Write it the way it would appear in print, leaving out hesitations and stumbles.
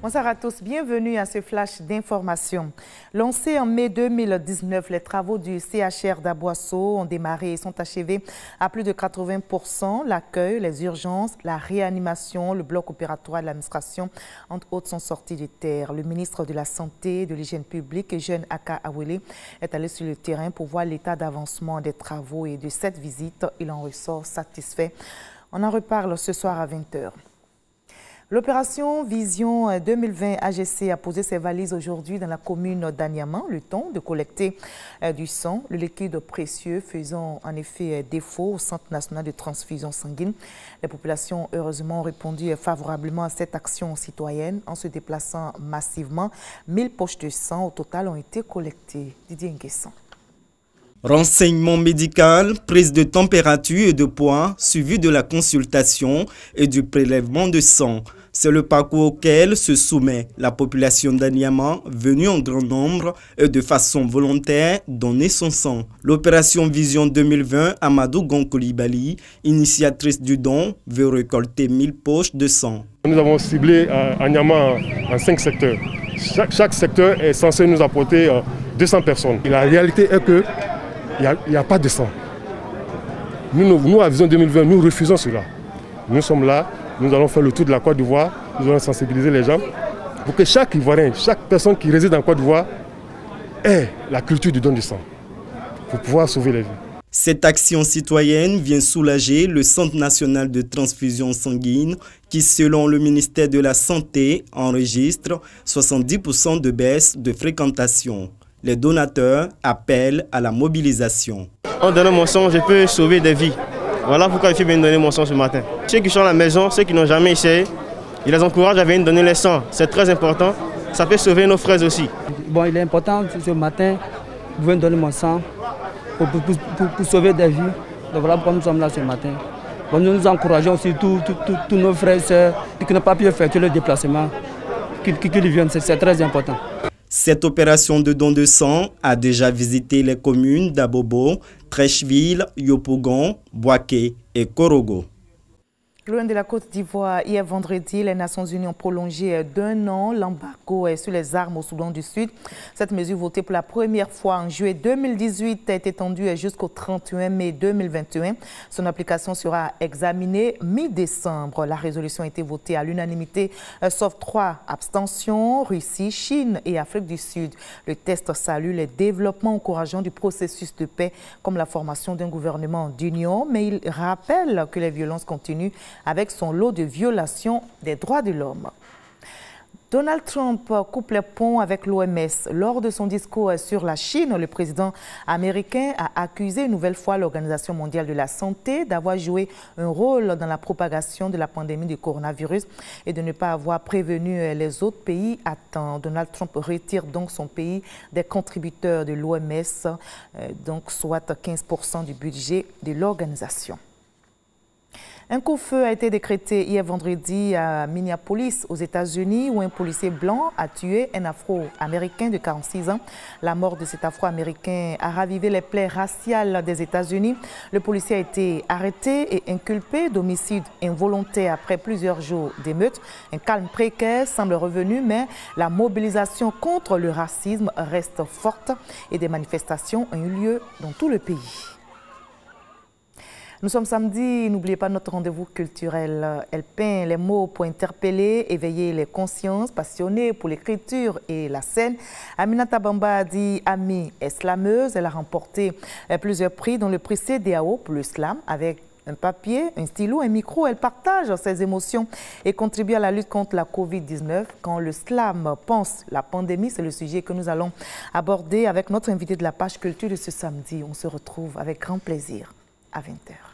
Bonsoir à tous, bienvenue à ce flash d'information. Lancés en mai 2019, les travaux du CHR d'Aboisseau ont démarré et sont achevés à plus de 80%. L'accueil, les urgences, la réanimation, le bloc opératoire de l'administration, entre autres, sont sortis de terre. Le ministre de la Santé et de l'Hygiène publique, Jeune Aka Awele, est allé sur le terrain pour voir l'état d'avancement des travaux et de cette visite, il en ressort satisfait. On en reparle ce soir à 20h. L'opération Vision 2020 AGC a posé ses valises aujourd'hui dans la commune d'Aniaman, le temps de collecter du sang, le liquide précieux faisant en effet défaut au Centre national de transfusion sanguine. Les populations, heureusement, ont répondu favorablement à cette action citoyenne en se déplaçant massivement. 1000 poches de sang au total ont été collectées. Didier Nguessan. Renseignement médical, prise de température et de poids, suivi de la consultation et du prélèvement de sang. C'est le parcours auquel se soumet la population d'Aniaman, venue en grand nombre et de façon volontaire donner son sang. L'opération Vision 2020, Amadou Gonkolibali, initiatrice du don, veut récolter 1000 poches de sang. Nous avons cibléAniaman en 5 secteurs. Chaque secteur est censé nous apporter 200 personnes. Et la réalité est que il n'y a pas de sang. Nous, à Vision 2020, nous refusons cela. Nous sommes là, nous allons faire le tour de la Côte d'Ivoire, nous allons sensibiliser les gens pour que chaque Ivoirien, chaque personne qui réside en Côte d'Ivoire ait la culture du don du sang pour pouvoir sauver les vies. Cette action citoyenne vient soulager le Centre national de transfusion sanguine qui, selon le ministère de la Santé, enregistre 70% de baisse de fréquentation. Les donateurs appellent à la mobilisation. En donnant mon sang, je peux sauver des vies. Voilà pourquoi il faut bien donner mon sang ce matin. Ceux qui sont à la maison, ceux qui n'ont jamais essayé, je les encourage à venir donner le sang. C'est très important. Ça peut sauver nos frères aussi. Bon, il est important ce matin de venir donner mon sang pour sauver des vies. Donc voilà pourquoi nous sommes là ce matin. Bon, nous encourageons aussi tous nos frères et sœurs qui n'ont pas pu effectuer le déplacement, qu'ils viennent. C'est très important. Cette opération de don de sang a déjà visité les communes d'Abobo, Trècheville, Yopougon, Boaké et Korogo. Loin de la Côte d'Ivoire, hier vendredi, les Nations Unies ont prolongé d'1 an l'embargo sur les armes au Soudan du Sud. Cette mesure votée pour la première fois en juillet 2018 a été étendue jusqu'au 31 mai 2021. Son application sera examinée mi-décembre. La résolution a été votée à l'unanimité, sauf 3 abstentions, Russie, Chine et Afrique du Sud. Le texte salue les développements encourageants du processus de paix, comme la formation d'un gouvernement d'union, mais il rappelle que les violences continuent avec son lot de violations des droits de l'homme. Donald Trump coupe les ponts avec l'OMS. Lors de son discours sur la Chine, le président américain a accusé une nouvelle fois l'Organisation mondiale de la santé d'avoir joué un rôle dans la propagation de la pandémie du coronavirus et de ne pas avoir prévenu les autres pays à temps. Donald Trump retire donc son pays des contributeurs de l'OMS, donc soit 15% du budget de l'organisation. Un coup-de-feu a été décrété hier vendredi à Minneapolis, aux États-Unis, où un policier blanc a tué un Afro-Américain de 46 ans. La mort de cet Afro-Américain a ravivé les plaies raciales des États-Unis. Le policier a été arrêté et inculpé d'homicide involontaire après plusieurs jours d'émeutes. Un calme précaire semble revenu, mais la mobilisation contre le racisme reste forte et des manifestations ont eu lieu dans tout le pays. Nous sommes samedi, n'oubliez pas notre rendez-vous culturel. Elle peint les mots pour interpeller, éveiller les consciences, passionnée pour l'écriture et la scène. Aminata Bamba dit amie est slameuse. Elle a remporté plusieurs prix, dont le prix CEDEAO pour le slam avec un papier, un stylo, un micro. Elle partage ses émotions et contribue à la lutte contre la Covid-19. Quand le slam pense la pandémie, c'est le sujet que nous allons aborder avec notre invité de la page culture de ce samedi. On se retrouve avec grand plaisir à 20h.